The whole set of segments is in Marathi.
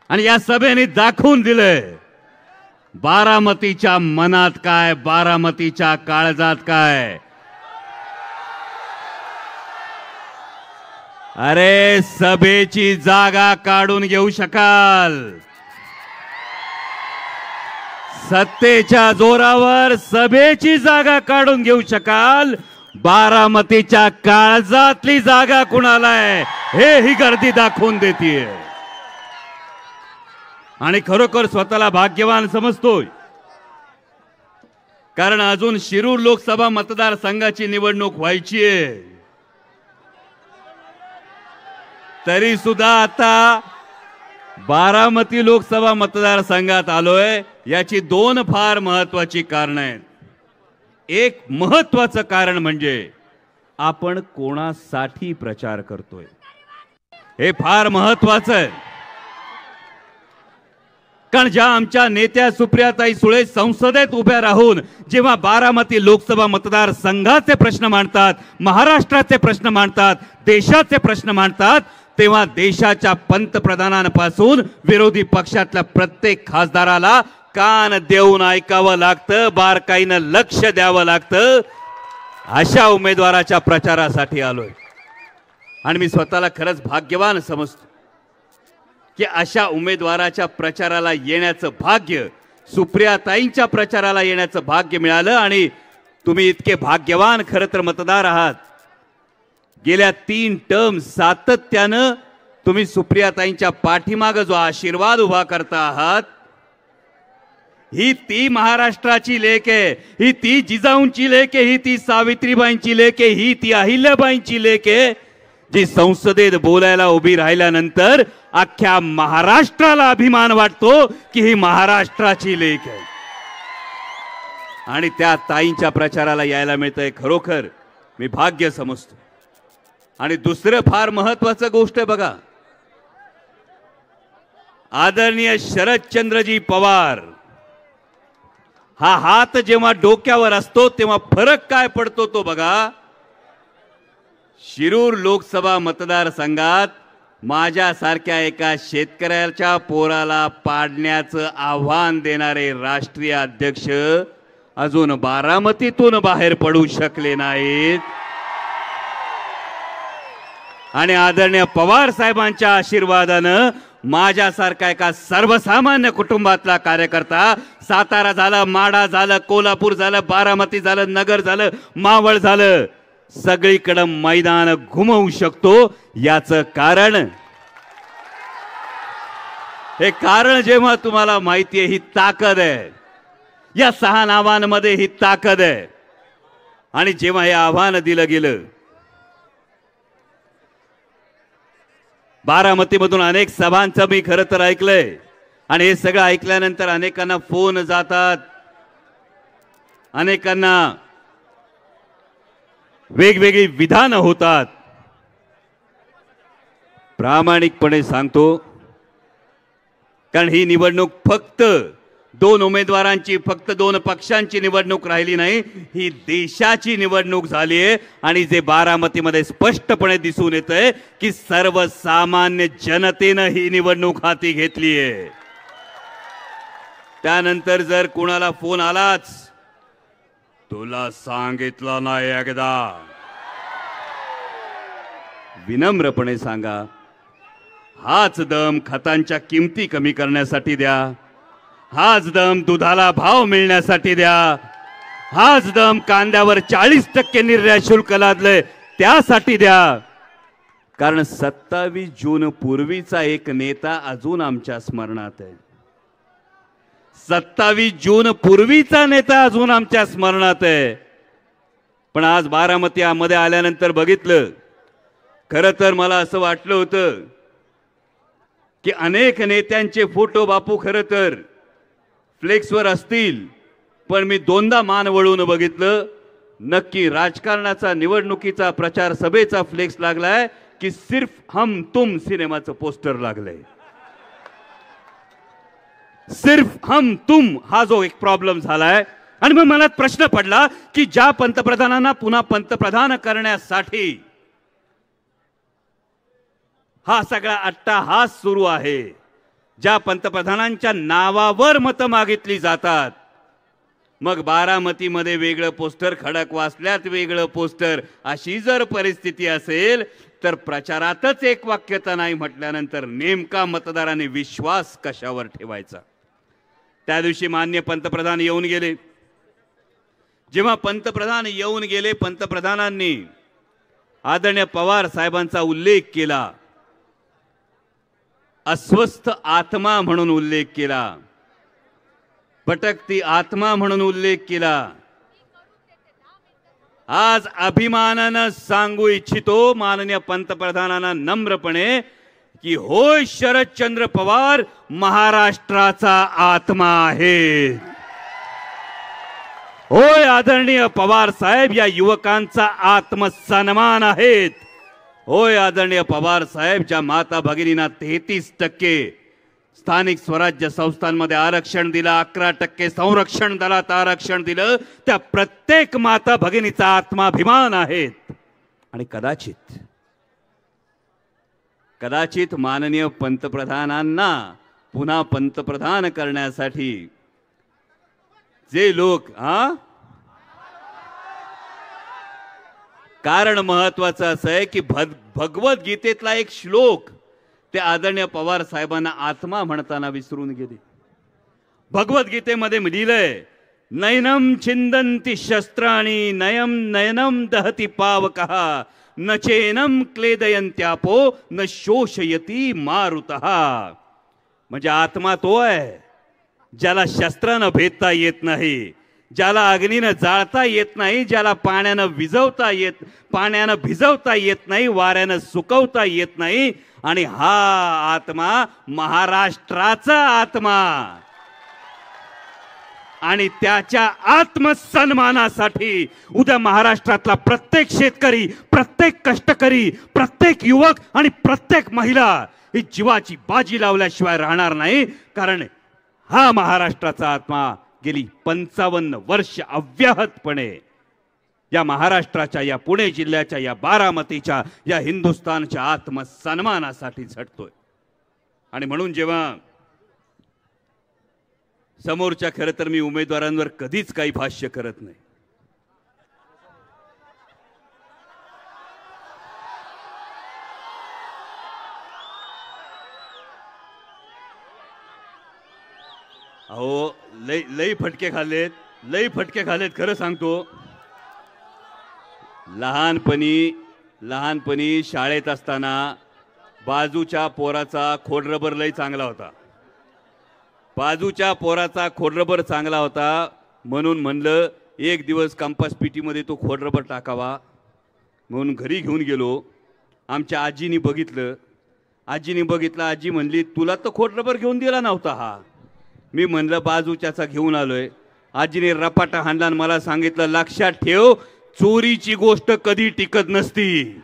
आणि या सभेने दाखवून दिले बारामतीच्या मनात काय, बारामतीच्या काळजात काय। अरे सभेची जागा काढून घेऊ शकाल, सत्तेच्या जोरावर सभेची जागा काढून घेऊ शकाल, बारामतीच्या काळजातली जागा कुणाला आहे हे ही गर्दी दाखवून देतीये। आणि खरोखर स्वतःला भाग्यवान समजतोय, कारण अजून शिरूर लोकसभा मतदारसंघाची निवडणूक व्हायची आहे, तरी सुद्धा आता बारामती लोकसभा मतदारसंघात आलोय। याची दोन फार महत्वाची कारण आहेत। एक महत्वाचं कारण म्हणजे आपण कोणासाठी प्रचार करतोय हे फार महत्वाचं आहे। कारण ज्या आमच्या नेत्या सुप्रियाताई सुळे संसदेत उभ्या राहून जेव्हा बारामती लोकसभा मतदारसंघाचे प्रश्न मांडतात, महाराष्ट्राचे प्रश्न मांडतात, देशाचे प्रश्न मांडतात, तेव्हा देशाच्या पंतप्रधानांपासून विरोधी पक्षातल्या प्रत्येक खासदाराला कान देऊन ऐकावं लागतं, बारकाईनं लक्ष द्यावं लागतं। अशा उमेदवाराच्या प्रचारासाठी आलोय आणि मी स्वतःला खरंच भाग्यवान समजतो की अशा उमेदवाराच्या प्रचाराला येण्याचं भाग्य, सुप्रियाताईंच्या प्रचाराला येण्याचं भाग्य मिळालं। आणि तुम्ही इतके भाग्यवान खरं तर मतदार आहात। गेल्या 3 टर्म सातत्यानं तुम्ही सुप्रियाताईंच्या पाठीमागे जो आशीर्वाद उभा करता आहात, ही ती महाराष्ट्राची लेक आहे, ही ती जिजाऊंची लेक आहे, ही ती सावित्रीबाईंची लेक आहे, ही ती अहिल्याबाईंची लेक आहे, जी संसदेत बोलायला उभी राहिल्यानंतर अख्ख्या महाराष्ट्राला अभिमान वाटतो की ही महाराष्ट्राची लेक आहे। आणि त्या ताईंच्या प्रचाराला यायला मिळतंय, खरोखर मी भाग्य समजतो। आणि दुसरं फार महत्वाचं गोष्ट बघा, आदरणीय शरदचंद्रजी पवार हा हात जेव्हा डोक्यावर असतो तेव्हा फरक काय पडतो तो बघा। शिरूर लोकसभा मतदारसंघात माझ्यासारख्या एका शेतकऱ्याच्या पोराला पाडण्याचं आव्हान देणारे राष्ट्रीय अध्यक्ष अजून बारामतीतून बाहेर पडू शकले नाहीत। आणि आदरणीय पवार साहेबांच्या आशीर्वादानं माझ्यासारखा एका सर्वसामान्य कुटुंबातला कार्यकर्ता सातारा झालं, माढा झालं, कोल्हापूर झालं, बारामती झालं, नगर झालं, मावळ झालं, सगळीकडे मैदान घुमवू शकतो। याचं कारण, हे कारण जेव्हा तुम्हाला माहिती आहे, ही ताकद आहे, या 6 नावांमध्ये ही ताकद आहे। आणि जेव्हा हे आव्हान दिलं गेलं, बारामतीमधून अनेक सभांचं मी खरं तर ऐकलंय आणि हे सगळं ऐकल्यानंतर अनेकांना फोन जातात, अनेकांना वेगवेगळी विधानं होतात। प्रामाणिकपणे सांगतो, कारण ही निवडणूक फक्त 2 उमेदवारांची, फक्त 2 पक्षांची निवडणूक राहिली नाही, ही देशाची निवडणूक झाली आहे। आणि जे बारामतीमध्ये स्पष्टपणे दिसून येतंय की सर्वसामान्य जनतेनं ही निवडणूक हाती घेतली आहे। त्यानंतर जर कुणाला फोन आलाच, तुला सांगितलं नाही एकदा, विनम्रपणे सांगा, हाच दम खतांच्या किमती कमी करण्यासाठी द्या, हाच दम दुधाला भाव मिळण्यासाठी द्या, हाच दम कांद्यावर 40% निर्यात शुल्क लादलंय त्यासाठी द्या। कारण 27 जून पूर्वीचा एक नेता अजून आमच्या स्मरणात आहे, 27 जून पूर्वीचा नेता अजून आमच्या स्मरणात आहे। पण आज बारामतीमध्ये आल्यानंतर बघितलं, खरं तर मला असं वाटलं होतं की अनेक नेत्यांचे फोटो बापू खरं तर फ्लेक्सवर असतील, पण मी 2दा मान वळून बघितलं, नक्की राजकारणाचा, निवडणुकीचा प्रचार सभेचा फ्लेक्स लागलाय की सिर्फ हम तुम सिनेमाचं पोस्टर लागलंय। सिर्फ हम तुम हा जो एक प्रॉब्लेम झालाय। आणि मग मनात प्रश्न पडला की ज्या पंतप्रधानांना पुन्हा पंतप्रधान करण्यासाठी हा सगळा अट्टाहास सुरू आहे, ज्या पंतप्रधानांच्या नावावर मतं मागितली जातात, मग बारामतीमध्ये वेगळं पोस्टर, खडकवासल्यात वेगळं पोस्टर, अशी जर परिस्थिती असेल तर प्रचारातच एक वाक्यता नाही म्हटल्यानंतर नेमका मतदारांनी विश्वास कशावर ठेवायचा? त्या दिवशी माननीय पंतप्रधान येऊन गेले. जेव्हा पंतप्रधान येऊन गेले, पंतप्रधानांनी आदरणीय पवार साहेबांचा उल्लेख केला, अस्वस्थ आत्मा म्हणून उल्लेख केला, भटकती आत्मा म्हणून उल्लेख केला. आज अभिमानानं सांगू इच्छितो माननीय पंतप्रधानांना नम्रपणे की होय, शरदचंद्र पवार महाराष्ट्राचा आत्मा आहे. होय, आदरणीय पवार साहेब या युवकांचा आत्मसन्मान आहेत. होय, आदरणीय पवार साहेब ज्या माता भगिनींना 33% स्थानिक स्वराज्य संस्थांमध्ये आरक्षण दिलं, 11% संरक्षण दलात आरक्षण दिलं, त्या प्रत्येक माता भगिनीचा आत्माभिमान आहेत. आणि कदाचित माननीय पंतप्रधानांना पुन्हा पंतप्रधान करण्यासाठी जे लोक कारण महत्वाचं असं आहे की भगवद्गीतेतला एक श्लोक ते आदरणीय पवार साहेबांना आत्मा म्हणताना विसरून गेले. भगवद्गीतेमध्ये लिहिलंय, नैनम छिंदन्ति शस्त्राणि नयनम दहति पावकः न चेनम क्लेदयन्त्यापो न शोषयति मारुतः. म्हणजे आत्मा तो आहे ज्याला शस्त्रानं भेदता येत नाही, ज्याला अग्नीनं जाळता येत नाही, ज्याला पाण्यानं भिजवता येत नाही, वाऱ्यानं सुकवता येत नाही. आणि हा आत्मा महाराष्ट्राचा आत्मा. आणि त्याच्या आत्मसन्मानासाठी उद्या महाराष्ट्रातला प्रत्येक शेतकरी, प्रत्येक कष्टकरी, प्रत्येक युवक आणि प्रत्येक महिला ही जीवाची बाजी लावल्याशिवाय राहणार नाही. कारण हा महाराष्ट्राचा आत्मा गेली 55 वर्ष अव्याहतपणे या महाराष्ट्राच्या, या पुणे जिल्ह्याच्या, या बारामतीच्या, या हिंदुस्थानच्या आत्मसन्मानासाठी झटतोय. आणि म्हणून जेव्हा समोरच्या, खरं तर मी उमेदवारांवर कधीच काही भाष्य करत नाही, अहो लई फटके खाल्लेत खरं सांगतो. लहानपणी शाळेत असताना बाजूच्या पोराचा खोडरबर लई चांगला होता. म्हणून म्हणलं एक दिवस कंपास पेटीमध्ये तो खोडरबर टाकावा म्हणून घरी घेऊन गेलो. आमच्या आजीनी बघितलं. आजी म्हणली, तुला तर खोडरबर घेऊन दिला नव्हता हा. मी म्हणलं बाजूच्याचा घेऊन आलोय. आजीने रपाटा हाणला आणि मला सांगितलं, लक्षात ठेव, चोरीची गोष्ट कधी टिकत नसती.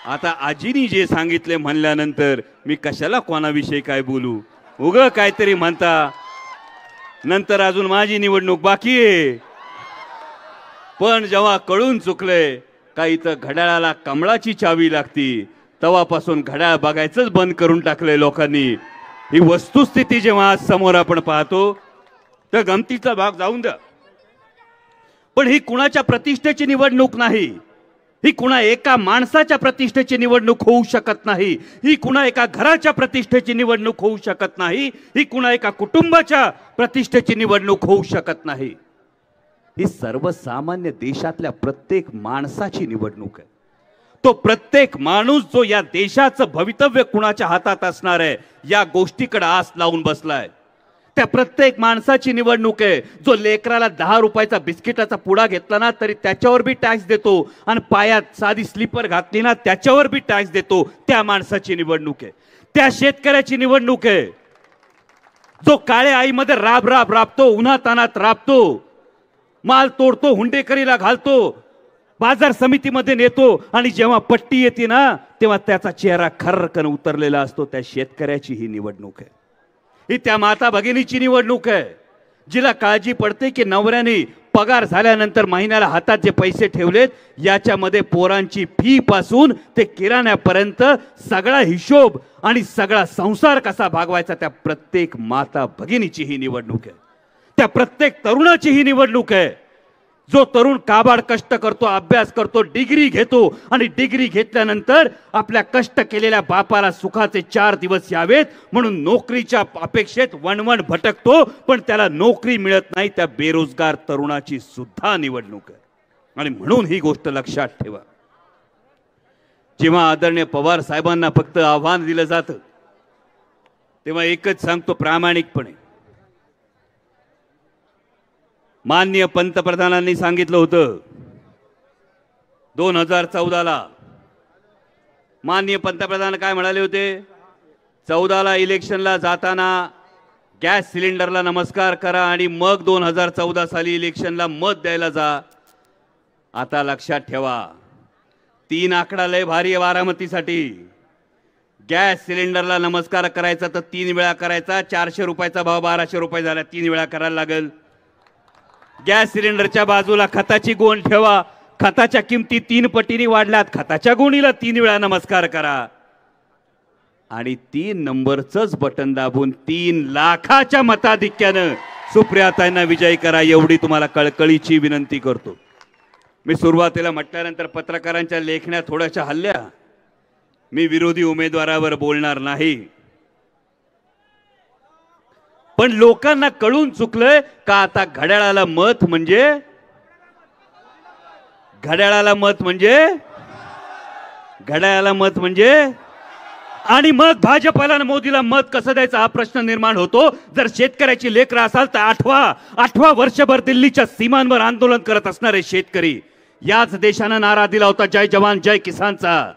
आता आजीनी जे सांगितले म्हणल्यानंतर मी कशाला कोणाविषयी काय बोलू, उगं काहीतरी म्हणता. नंतर अजून माझी निवडणूक बाकी आहे. पण जेव्हा कळून चुकले का इथं घड्याळाला कमळाची चावी लागती, तेव्हापासून घड्याळ बघायचंच बंद करून टाकले लोकांनी. ही वस्तुस्थिती जेव्हा आज समोर आपण पाहतो तर गमतीचा भाग जाऊन द्या, पण ही कुणाच्या प्रतिष्ठेची निवडणूक नाही. ही कुणा एका माणसाच्या प्रतिष्ठेची निवडणूक होऊ शकत नाही. ही कुणा एका घराच्या प्रतिष्ठेची निवडणूक होऊ शकत नाही. ही कुणा एका कुटुंबाच्या प्रतिष्ठेची निवडणूक होऊ शकत नाही. ही सर्वसामान्य देशातल्या प्रत्येक माणसाची निवडणूक आहे. तो प्रत्येक माणूस जो या देशाचं भवितव्य कुणाच्या हातात असणार आहे या गोष्टीकडे आस लावून बसलाय. त्या प्रत्येक माणसाची निवडणूक आहे जो लेकराला 10 रुपयाचा बिस्किटाचा पुडा घेतला ना तरी त्याच्यावर बी टॅक्स देतो आणि पायात साधी स्लीपर घातली ना त्याच्यावर बी टॅक्स देतो. त्या माणसाची निवडणूक आहे. त्या शेतकऱ्याची निवडणूक आहे जो काळ्या आईमध्ये राबतो, उन्हातानात राबतो, माल तोडतो, हुंडेकरीला घालतो, बाजार समितीमध्ये नेतो आणि जेव्हा पट्टी येते ना तेव्हा त्याचा चेहरा खर्रकन उतरलेला असतो. त्या शेतकऱ्याची ही निवडणूक आहे. ही त्या माता भगिनीची निवडणूक आहे जिला काळजी पडते की नवऱ्याने पगार झाल्यानंतर महिन्याला हातात जे पैसे ठेवलेत याच्यामध्ये पोरांची फी पासून ते किराण्यापर्यंत सगळा हिशोब आणि सगळा संसार कसा भागवायचा त्या प्रत्येक माता भगिनीची ही निवडणूक आहे, त्या प्रत्येक तरुणाची ही निवडणूक आहे। जो तरुण काबाड कष्ट करतो, अभ्यास करतो, डिग्री घेतो आणि डिग्री घेतल्यानंतर आपल्या कष्ट केलेल्या बापाला सुखाचे 4 दिवस यावेत म्हणून नोकरीच्या अपेक्षेत वणवण भटकतो, पण त्याला नोकरी मिळत नाही, त्या बेरोजगार तरुणाची सुद्धा निवडणूक आहे। आणि म्हणून ही गोष्ट लक्षात ठेवा, जेव्हा आदरणीय पवार साहेबांना फक्त आव्हान दिलं जातं तेव्हा एकच सांगतो प्रामाणिकपणे, माननीय पंतप्रधानांनी सांगितलं होतं 2014ला, माननीय पंतप्रधान काय म्हणाले होते, 14ला इलेक्शनला जाताना गॅस सिलेंडरला नमस्कार करा आणि मग 2014 साली इलेक्शनला मत द्यायला जा। आता लक्षात ठेवा, 3 आकडा लय भारी आहे बारामतीसाठी। गॅस सिलेंडरला नमस्कार करायचा तर 3 वेळा करायचा, 400 रुपयाचा भाव 1200 रुपये झाला, 3 वेळा करायला लागेल। गॅस सिलेंडरच्या बाजूला खताची गोण ठेवा, खताच्या किमती 3 पटीने वाढल्यात, खताच्या गोणीला 3 वेळा नमस्कार करा आणि 3 नंबरचंच बटन दाबून 3 लाखाच्या मताधिक्यानं सुप्रियाताईंना विजयी करा, एवढी तुम्हाला कळकळीची विनंती करतो। मी सुरुवातीला म्हटल्यानंतर पत्रकारांच्या लेखण्या थोड्याशा हल्ल्या, मी विरोधी उमेदवारावर बोलणार नाही, पण लोकांना कळून चुकलंय का आता घड्याळाला मत म्हणजे आणि मग भाजपला मोदीला मत कसं द्यायचं हा प्रश्न निर्माण होतो। जर शेतकऱ्याची लेकरं असाल तर आठवा वर्षभर दिल्लीच्या सीमांवर आंदोलन करत असणारे शेतकरी, याच देशानं नारा दिला होता जय जवान जय किसानचा।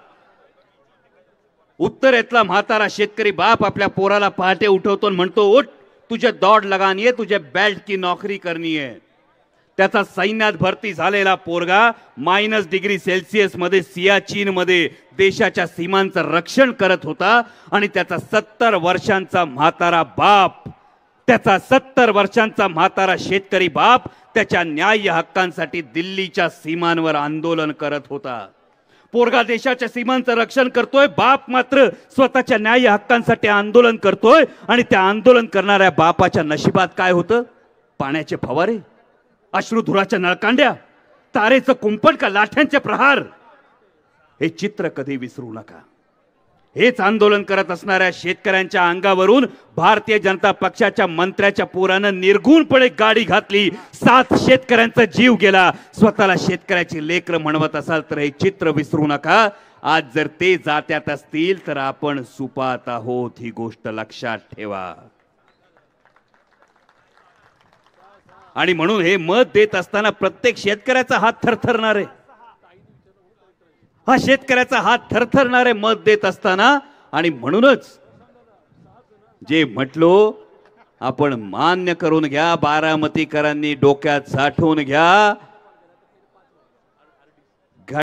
उत्तरेतला म्हातारा शेतकरी बाप आपल्या पोराला पहाटे उठवतो आणि म्हणतो, उठ तुझे दौड़ लगानी है, तुझे बेल्ट की नौकरी करनी है। त्याचा सैन्यात भरती झालेला पोरगा -डिग्री मध्ये सियाचीन मध्ये देशाच्या सीमांचं रक्षण करत होता आणि त्याचा 70 वर्षांचा म्हातारा बाप, त्याचा 70 वर्षांचा म्हातारा शेतकरी बाप त्याच्या न्याय हक्कांसाठी दिल्लीच्या सीमांवर आंदोलन करत होता। पोरगा देशाच्या सीमांचं रक्षण करतोय, बाप मात्र स्वतःच्या न्याय हक्कांसाठी आंदोलन करतोय आणि त्या आंदोलन करणाऱ्या बापाच्या नशिबात काय होतं, पाण्याचे फवारे, अश्रुधुराच्या नळकांड्या, तारेचं कुंपण का लाठ्यांचे प्रहार, हे चित्र कधी विसरू नका। हेच आंदोलन करत असणाऱ्या शेतकऱ्यांच्या अंगावरून भारतीय जनता पक्षाच्या मंत्र्याच्या पोरानं निर्घुणपणे गाडी घातली, 7 शेतकऱ्यांचा जीव गेला। स्वतःला शेतकऱ्याची लेकरं म्हणवत असाल तर हे चित्र विसरू नका। आज जर ते जात्यात असतील तर आपण सुपात आहोत, ही गोष्ट लक्षात ठेवा। आणि म्हणून हे मत देत असताना प्रत्येक शेतकऱ्याचा हात थरथरणार आहे, हा शेतकऱ्याचा हात थरथरणारे मत देत असताना। आणि म्हणूनच जे म्हटलो आपण मान्य करून घ्या, बारामतीकरांनी डोक्यात साठवून घ्या,